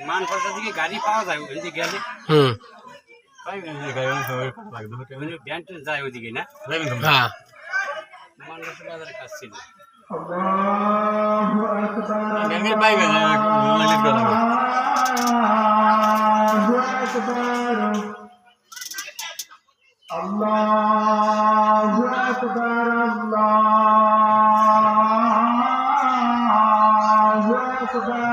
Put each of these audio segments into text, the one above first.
মানপাড়া দিকে গাড়ি পাওয়া যায় ওইদিকে গেলে ব্যান্ড যায় ওইদিকে না মানুষ বাজারের কাজ ছিল الله أكبر الله أكبر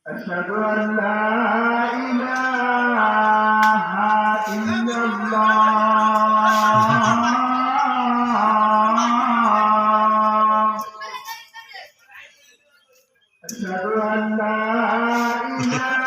أشهد أن لا إله إلا الله أشهد أن لا إله